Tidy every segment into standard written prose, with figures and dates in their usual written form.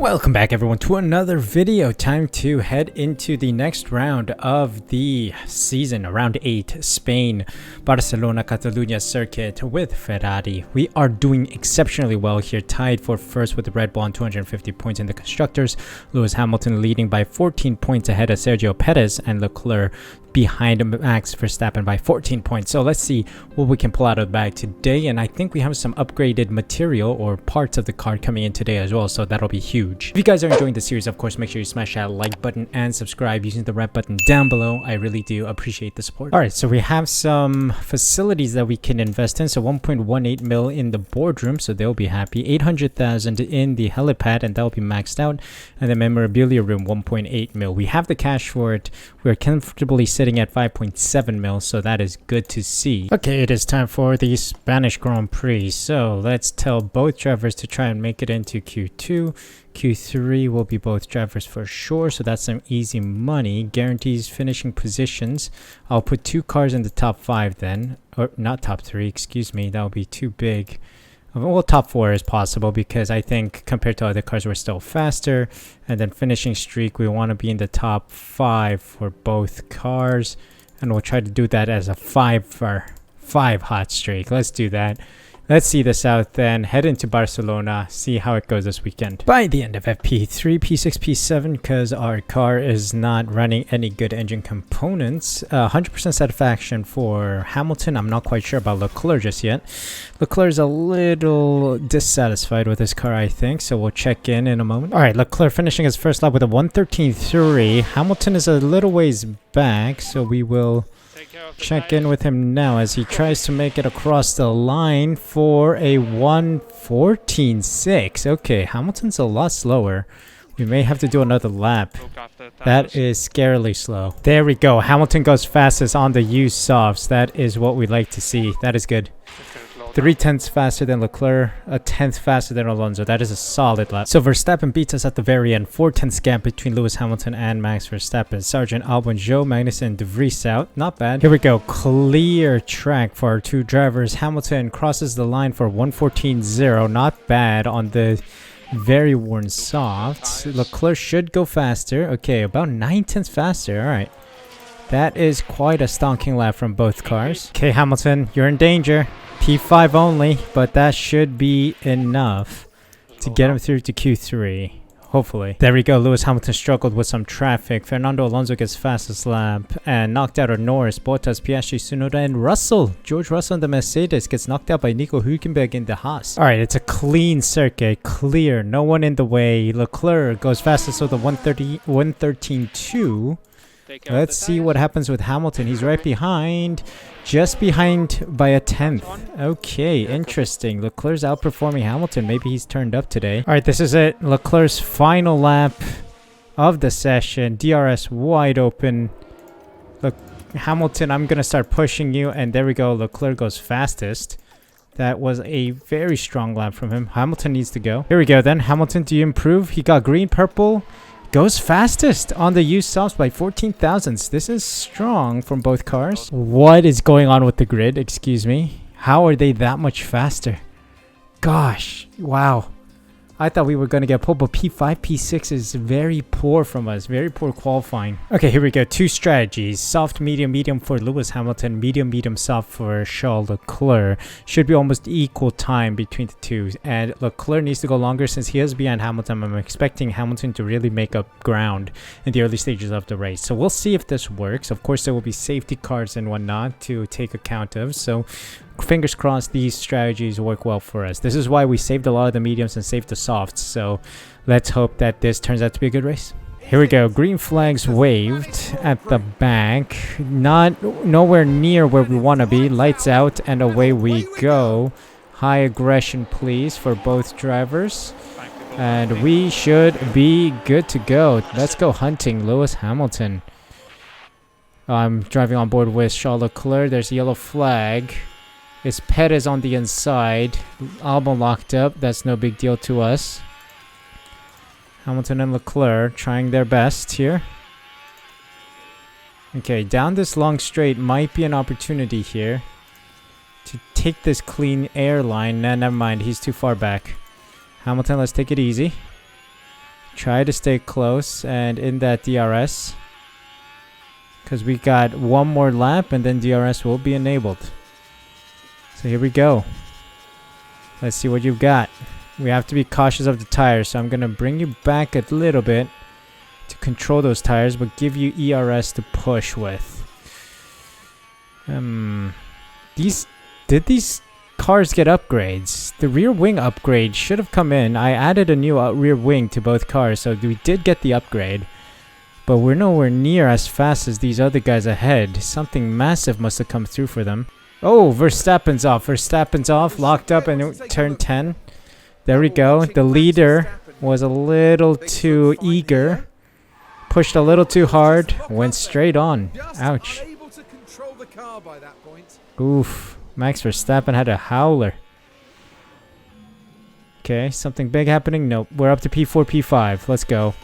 Welcome back everyone to another video. Time to head into the next round of the season, round 8, Spain, Barcelona, Catalunya circuit with Ferrari. We are doing exceptionally well here, tied for first with the Red Bull on 250 points in the constructors. Lewis Hamilton leading by 14 points ahead of Sergio Perez, and Leclerc behind Max Verstappen by 14 points. So let's see what we can pull out of the bag today, and I think we have some upgraded material or parts of the car coming in today as well, so that'll be huge. If you guys are enjoying the series, of course, make sure you smash that like button and subscribe using the red button down below. I really do appreciate the support. All right, so we have some facilities that we can invest in. So 1.18 mil in the boardroom, so they'll be happy. 800,000 in the helipad, and that'll be maxed out. And the memorabilia room, 1.8 mil. We have the cash for it. We're comfortably sitting at 5.7 mil, so that is good to see. Okay, it is time for the Spanish Grand Prix. So let's tell both drivers to try and make it into Q2. Q3 will be both drivers for sure, so that's some easy money. Guarantees finishing positions. I'll put 2 cars in the top 5 then, or not top 3, excuse me, that would be too big. Well, top 4 is possible because I think compared to other cars we're still faster. And then finishing streak, we want to be in the top 5 for both cars, and we'll try to do that as a 5 hot streak. Let's do that. Let's see this out then, head into Barcelona, see how it goes this weekend. By the end of FP3, P6, P7, because our car is not running any good engine components. 100% satisfaction for Hamilton. I'm not quite sure about Leclerc just yet. Leclerc's a little dissatisfied with his car, I think, so we'll check in a moment. All right, Leclerc finishing his first lap with a 1:13.3. Hamilton is a little ways back, so we will check in with him now as he tries to make it across the line for a 1:14.6. Okay, Hamilton's a lot slower. We may have to do another lap. That is scarily slow. There we go. Hamilton goes fastest on the used softs. That is what we like to see. That is good. 0.3 faster than Leclerc, 1/10 faster than Alonso. That is a solid lap. So Verstappen beats us at the very end. 4/10 gap between Lewis Hamilton and Max Verstappen. Sargent, Albon, Joe, Magnussen, and De Vries out. Not bad. Here we go. Clear track for our 2 drivers. Hamilton crosses the line for 1:14.0. Not bad on the very worn softs. Leclerc should go faster. Okay, about 9/10 faster. All right. That is quite a stonking lap from both cars. Okay, Hamilton, you're in danger. P5 only, but that should be enough to get him through to Q3. Hopefully. There we go. Lewis Hamilton struggled with some traffic. Fernando Alonso gets fastest lap and knocked out of Norris, Bottas, Piastri, Tsunoda, and Russell. George Russell in the Mercedes gets knocked out by Nico Hülkenberg in the Haas. All right, it's a clean circuit. Clear. No one in the way. Leclerc goes fastest with the 1:13.2. Let's see what happens with Hamilton. He's right behind, just behind by a 1/10. Okay, interesting. Leclerc's outperforming Hamilton. Maybe he's turned up today. All right, this is it. Leclerc's final lap of the session. DRS wide open. Look, Hamilton, I'm going to start pushing you. And there we go. Leclerc goes fastest. That was a very strong lap from him. Hamilton needs to go. Here we go then. Hamilton, do you improve? He got green, purple. Goes fastest on the used softs by 14 thousandths. This is strong from both cars. What is going on with the grid? Excuse me. How are they that much faster? Gosh. Wow. I thought we were going to get pulled, but P5, P6 is very poor from us. Very poor qualifying. Okay, here we go. 2 strategies. Soft, medium, medium for Lewis Hamilton. Medium, medium, soft for Charles Leclerc. Should be almost equal time between the 2. And Leclerc needs to go longer since he is behind Hamilton. I'm expecting Hamilton to really make up ground in the early stages of the race. So we'll see if this works. Of course, there will be safety cars and whatnot to take account of. So fingers crossed these strategies work well for us. This is why we saved a lot of the mediums and saved the softs. So let's hope that this turns out to be a good race. Here we go. Green flags waved at the back. Nowhere near where we want to be. Lights out and away we go. High aggression please for both drivers. And we should be good to go. Let's go hunting Lewis Hamilton. I'm driving on board with Charles Leclerc. There's a yellow flag. It's Perez on the inside. Albon locked up. That's no big deal to us. Hamilton and Leclerc trying their best here. Okay, down this long straight might be an opportunity here to take this clean air line. Nah, never mind. He's too far back. Hamilton, let's take it easy. Try to stay close and in that DRS. Because we got one more lap and then DRS will be enabled. So here we go. Let's see what you've got. We have to be cautious of the tires, so I'm going to bring you back a little bit to control those tires, but give you ERS to push with. Did these cars get upgrades? The rear wing upgrade should have come in. I added a new rear wing to both cars, so we did get the upgrade. But we're nowhere near as fast as these other guys ahead. Something massive must have come through for them. Oh, Verstappen's off. Verstappen's off, locked up in turn 10. There we go. The leader was a little too eager. Pushed a little too hard. Went straight on. Ouch. Oof. Max Verstappen had a howler. Okay, something big happening? Nope. We're up to P4, P5. Let's go.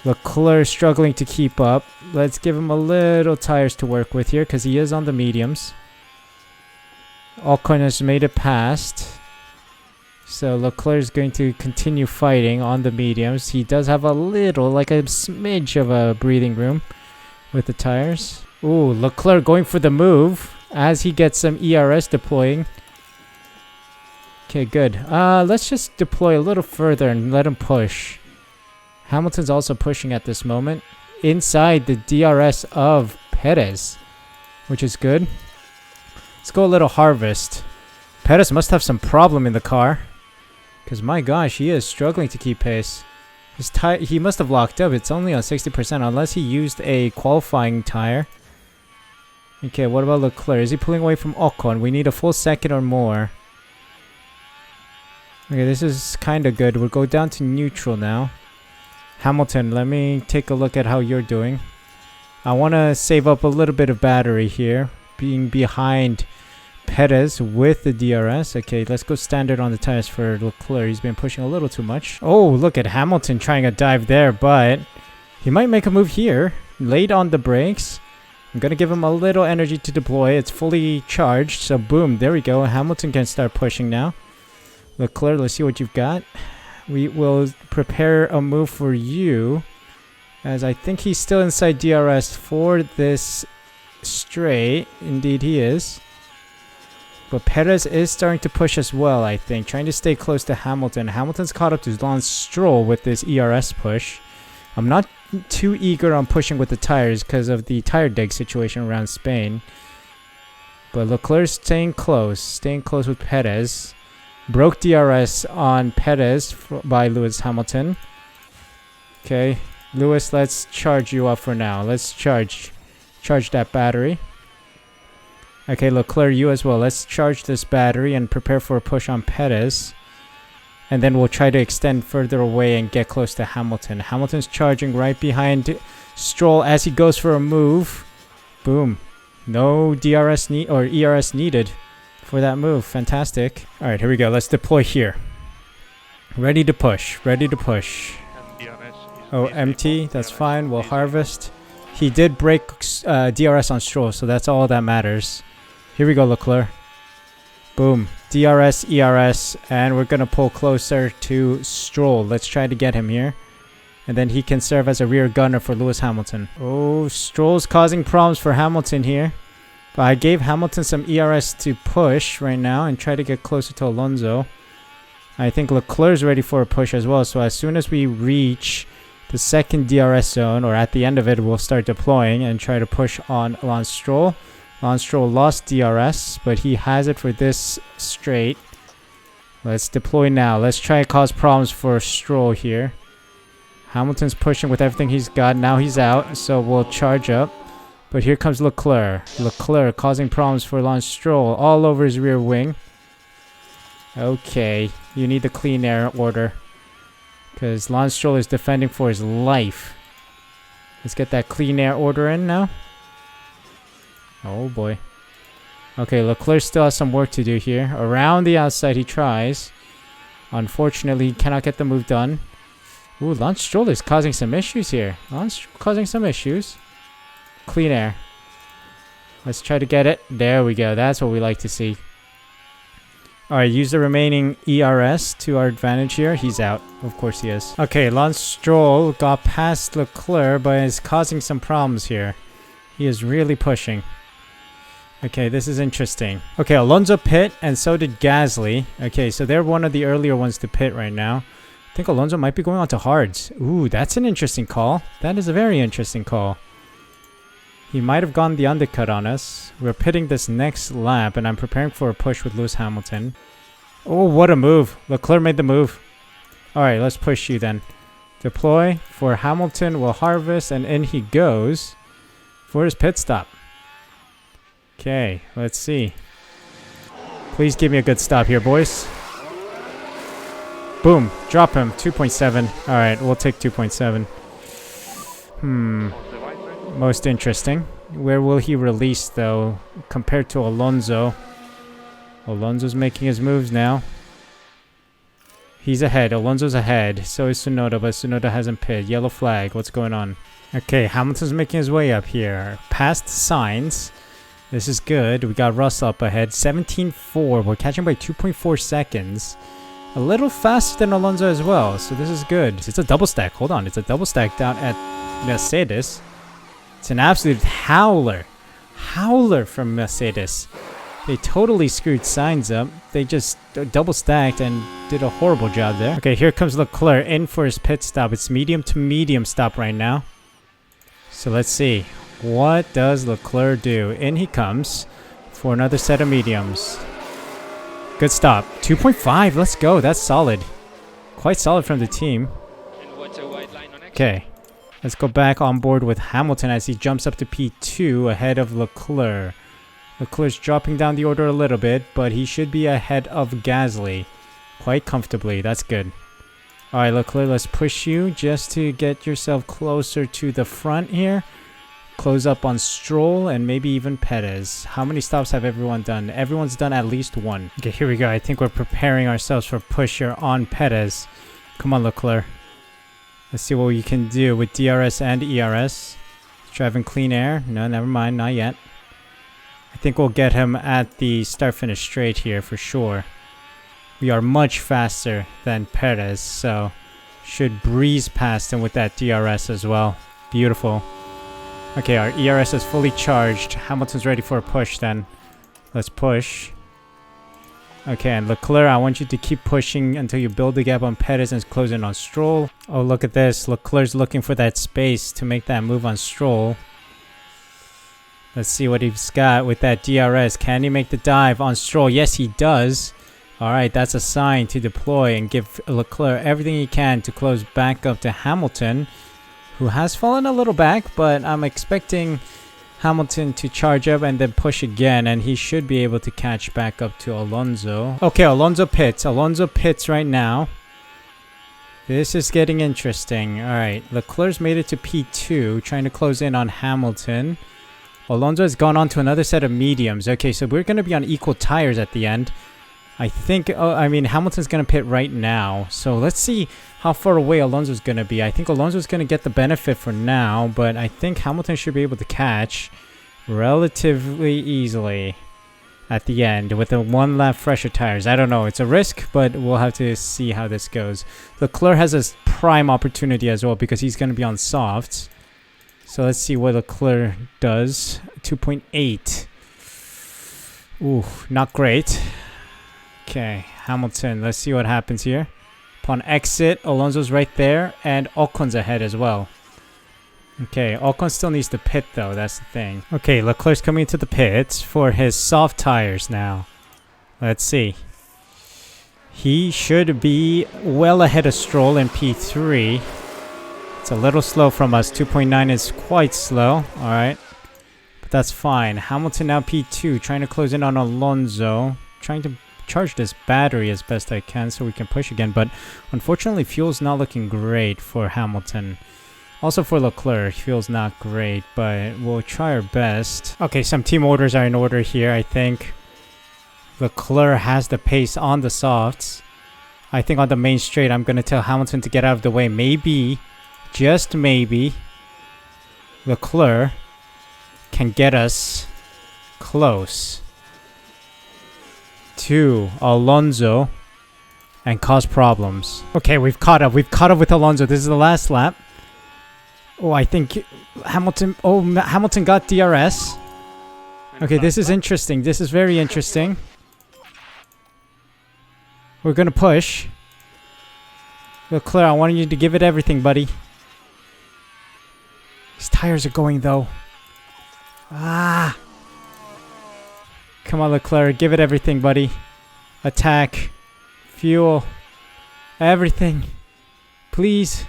Leclerc struggling to keep up. Let's give him a little tires to work with here because he is on the mediums. Ocon has made it past. So Leclerc is going to continue fighting on the mediums. He does have a little, like a smidge of a breathing room with the tires. Ooh, Leclerc going for the move as he gets some ERS deploying. Okay, good. Let's just deploy a little further and let him push. Hamilton's also pushing at this moment inside the DRS of Perez, which is good. Let's go a little harvest. Perez must have some problem in the car because my gosh, he is struggling to keep pace. He must have locked up. It's only on 60% unless he used a qualifying tire. Okay, what about Leclerc? Is he pulling away from Ocon? We need a full second or more. Okay, this is kind of good. We'll go down to neutral now. Hamilton, let me take a look at how you're doing. I want to save up a little bit of battery here, being behind Perez with the DRS. Okay, let's go standard on the tires for Leclerc. He's been pushing a little too much. Oh, look at Hamilton trying a dive there, but he might make a move here. Late on the brakes. I'm going to give him a little energy to deploy. It's fully charged, so boom, there we go. Hamilton can start pushing now. Leclerc, let's see what you've got. We will prepare a move for you, as I think he's still inside DRS for this straight. Indeed he is. But Perez is starting to push as well, I think. Trying to stay close to Hamilton. Hamilton's caught up to Lance Stroll with this ERS push. I'm not too eager on pushing with the tires because of the tire dig situation around Spain. But Leclerc's staying close with Perez. Broke DRS on Perez by Lewis Hamilton. Okay, Lewis, let's charge you up for now. Let's charge that battery. Okay, Leclerc, you as well. Let's charge this battery and prepare for a push on Perez. And then we'll try to extend further away and get close to Hamilton. Hamilton's charging right behind Stroll as he goes for a move. Boom. No DRS or ERS needed for that move. Fantastic. All right, here we go. Let's deploy here. Ready to push. Ready to push. Oh, empty. That's fine. We'll harvest. He did break DRS on Stroll, so that's all that matters. Here we go, Leclerc. Boom. DRS, ERS, and we're going to pull closer to Stroll. Let's try to get him here. And then he can serve as a rear gunner for Lewis Hamilton. Oh, Stroll's causing problems for Hamilton here. But I gave Hamilton some ERS to push right now and try to get closer to Alonso. I think Leclerc's ready for a push as well. So as soon as we reach the second DRS zone, or at the end of it, we'll start deploying and try to push on Lance Stroll. Lance Stroll lost DRS, but he has it for this straight. Let's deploy now. Let's try to cause problems for Stroll here. Hamilton's pushing with everything he's got. Now he's out, so we'll charge up. But here comes Leclerc. Leclerc causing problems for Lance Stroll all over his rear wing. Okay, you need the clean air order, because Lance Stroll is defending for his life. Let's get that clean air order in now. Oh boy. Okay, Leclerc still has some work to do here. Around the outside he tries. Unfortunately, he cannot get the move done. Ooh, Lance Stroll is causing some issues here. Lance causing some issues. Clean air. Let's try to get it. There we go. That's what we like to see. Alright, use the remaining ERS to our advantage here. He's out. Of course he is. Okay, Lance Stroll got past Leclerc, but is causing some problems here. He is really pushing. Okay, this is interesting. Okay, Alonso pit, and so did Gasly. Okay, so they're one of the earlier ones to pit right now. I think Alonso might be going on to hards. Ooh, that's an interesting call. That is a very interesting call. He might have gone the undercut on us. We're pitting this next lap, and I'm preparing for a push with Lewis Hamilton. Oh, what a move. Leclerc made the move. Alright, let's push you then. Deploy for Hamilton. Will harvest, and in he goes for his pit stop. Okay, let's see. Please give me a good stop here, boys. Boom. Drop him. 2.7. Alright, we'll take 2.7. Most interesting. Where will he release, though, compared to Alonso? Alonso's making his moves now. He's ahead. Alonso's ahead. So is Tsunoda, but Tsunoda hasn't pitted. Yellow flag. What's going on? Okay, Hamilton's making his way up here. Past Sainz. This is good. We got Russell up ahead. 17.4. We're catching by 2.4 seconds. A little faster than Alonso as well. So this is good. It's a double stack. Hold on. It's a double stack down at Mercedes. It's an absolute howler. Howler from Mercedes. They totally screwed Sainz up. They just double stacked and did a horrible job there. Okay, here comes Leclerc in for his pit stop. It's medium to medium stop right now. So let's see. What does Leclerc do? In he comes for another set of mediums. Good stop. 2.5. Let's go. That's solid. Quite solid from the team. Okay. Let's go back on board with Hamilton as he jumps up to P2 ahead of Leclerc. Leclerc's dropping down the order a little bit, but he should be ahead of Gasly quite comfortably. That's good. Alright, Leclerc, let's push you just to get yourself closer to the front here. Close up on Stroll and maybe even Perez. How many stops have everyone done? Everyone's done at least one. Okay, here we go. I think we're preparing ourselves for a push here on Perez. Come on, Leclerc. Let's see what we can do with DRS and ERS. Driving clean air. No, never mind. Not yet. I think we'll get him at the start-finish straight here for sure. We are much faster than Perez, so should breeze past him with that DRS as well. Beautiful. Okay, our ERS is fully charged. Hamilton's ready for a push then. Let's push. Okay, and Leclerc, I want you to keep pushing until you build the gap on Perez and close in on Stroll. Oh, look at this. Leclerc's looking for that space to make that move on Stroll. Let's see what he's got with that DRS. Can he make the dive on Stroll? Yes, he does. Alright, that's a sign to deploy and give Leclerc everything he can to close back up to Hamilton, who has fallen a little back, but I'm expecting Hamilton to charge up and then push again, and he should be able to catch back up to Alonso. Okay, Alonso pits. Alonso pits right now. This is getting interesting. Alright, Leclerc's made it to P2, trying to close in on Hamilton. Alonso has gone on to another set of mediums. Okay, so we're going to be on equal tires at the end. I think, Hamilton's going to pit right now. So let's see how far away Alonso's going to be. I think Alonso's going to get the benefit for now, but I think Hamilton should be able to catch relatively easily at the end with a one lap fresher tires. I don't know. It's a risk, but we'll have to see how this goes. Leclerc has a prime opportunity as well because he's going to be on softs. So let's see what Leclerc does. 2.8. Ooh, not great. Okay, Hamilton, let's see what happens here. Upon exit, Alonso's right there, and Ocon's ahead as well. Okay, Ocon still needs to pit though, that's the thing. Okay, Leclerc's coming into the pits for his soft tires now. Let's see. He should be well ahead of Stroll in P3. It's a little slow from us. 2.9 is quite slow, alright. But that's fine. Hamilton now P2, trying to close in on Alonso. Trying to charge this battery as best I can so we can push again, but unfortunately fuel's not looking great for Hamilton. Also for Leclerc, fuel's not great, but we'll try our best. Okay, some team orders are in order here, I think. Leclerc has the pace on the softs. I think on the main straight, I'm going to tell Hamilton to get out of the way. Maybe, just maybe, Leclerc can get us close. to Alonso and cause problems. Okay, we've caught up. We've caught up with Alonso. This is the last lap. Oh, I think Hamilton... Oh, Hamilton got DRS. Okay, this is interesting. This is very interesting. We're going to push. Leclerc, I want you to give it everything, buddy. His tires are going, though. Ah! Come on, Leclerc. Give it everything, buddy. Attack. Fuel. Everything. Please.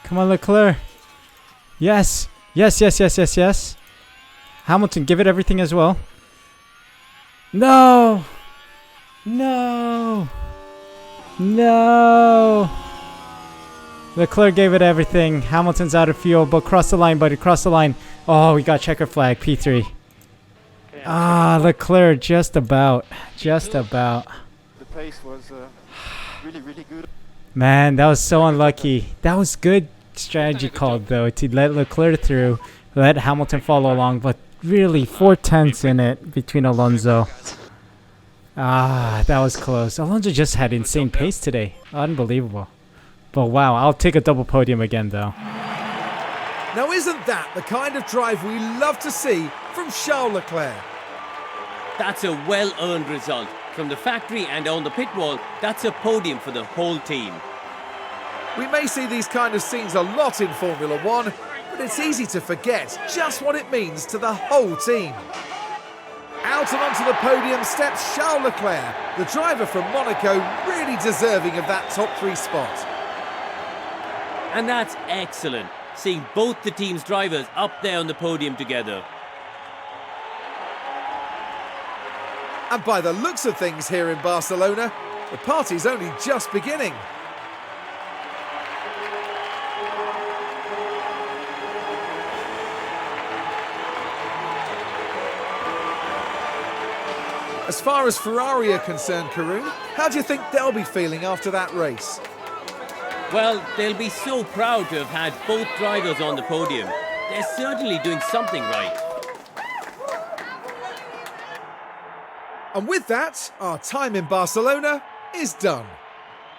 Come on, Leclerc. Yes. Yes, yes, yes, yes, yes. Hamilton, give it everything as well. No! No! No! Leclerc gave it everything. Hamilton's out of fuel, but cross the line, buddy. Cross the line. Oh, we got checker flag. P3. Ah, Leclerc, just about. Just about. The pace was really, really good. Man, that was so unlucky. That was good strategy called, though, to let Leclerc through, let Hamilton follow along, but really 4/10 in it between Alonso. Ah, that was close. Alonso just had insane pace today. Unbelievable. But wow, I'll take a double podium again, though. Now isn't that the kind of drive we love to see from Charles Leclerc? That's a well-earned result. From the factory and on the pit wall, that's a podium for the whole team. We may see these kind of scenes a lot in Formula One, but it's easy to forget just what it means to the whole team. Out and onto the podium steps Charles Leclerc, the driver from Monaco, really deserving of that top 3 spot. And that's excellent, seeing both the team's drivers up there on the podium together. And by the looks of things here in Barcelona, the party's only just beginning. As far as Ferrari are concerned, Karun, how do you think they'll be feeling after that race? Well, they'll be so proud to have had both drivers on the podium. They're certainly doing something right. And with that, our time in Barcelona is done.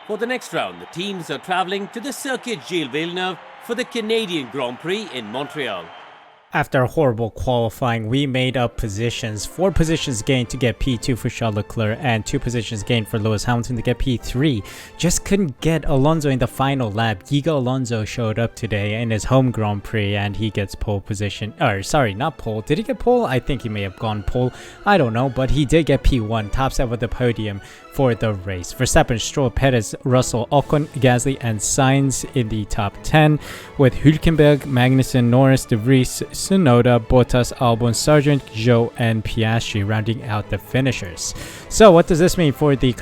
For the next round, the teams are travelling to the Circuit Gilles Villeneuve for the Canadian Grand Prix in Montreal. After a horrible qualifying, we made up positions. 4 positions gained to get P2 for Charles Leclerc and 2 positions gained for Lewis Hamilton to get P3. Just couldn't get Alonso in the final lap. Giga Alonso showed up today in his home Grand Prix and he gets pole position. Or sorry, not pole. Did he get pole? I think he may have gone pole. I don't know, but he did get P1, top 7 of the podium for the race. Verstappen, Stroll, Perez, Russell, Ocon, Gasly, and Sainz in the top 10, with Hülkenberg, Magnussen, Norris, De Vries, Tsunoda, Bottas, Albon, Sargent, Zhou, and Piastri rounding out the finishers. So what does this mean for the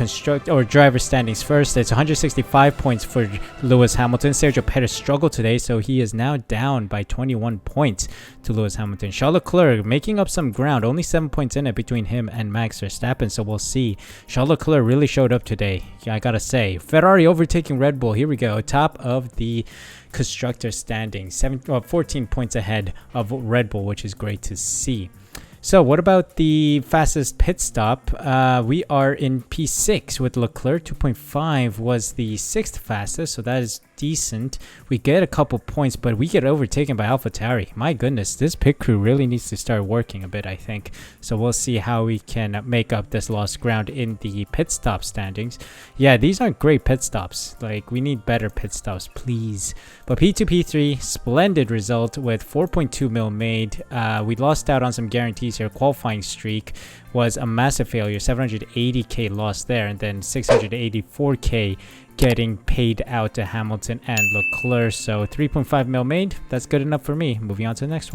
driver standings? First, it's 165 points for Lewis Hamilton. Sergio Perez struggled today, so he is now down by 21 points to Lewis Hamilton. Charles Leclerc making up some ground, only 7 points in it between him and Max Verstappen, so we'll see. Charles Leclerc really showed up today, yeah, I gotta say. Ferrari overtaking Red Bull. Here we go, top of the constructor standings, 14 points ahead of Red Bull, which is great to see. So what about the fastest pit stop? We are in P6 with Leclerc. 2.5 was the 6th fastest, so that is decent. We get a couple points, but we get overtaken by AlphaTauri. My goodness, this pit crew really needs to start working a bit, I think. So we'll see how we can make up this lost ground in the pit stop standings. Yeah, these aren't great pit stops. Like, we need better pit stops, please. But P2, P3, splendid result with 4.2 mil made. We lost out on some guarantees here. Qualifying streak was a massive failure. 780k loss there, and then 684k getting paid out to Hamilton and Leclerc. So 3.5 mil made. That's good enough for me. Moving on to the next one.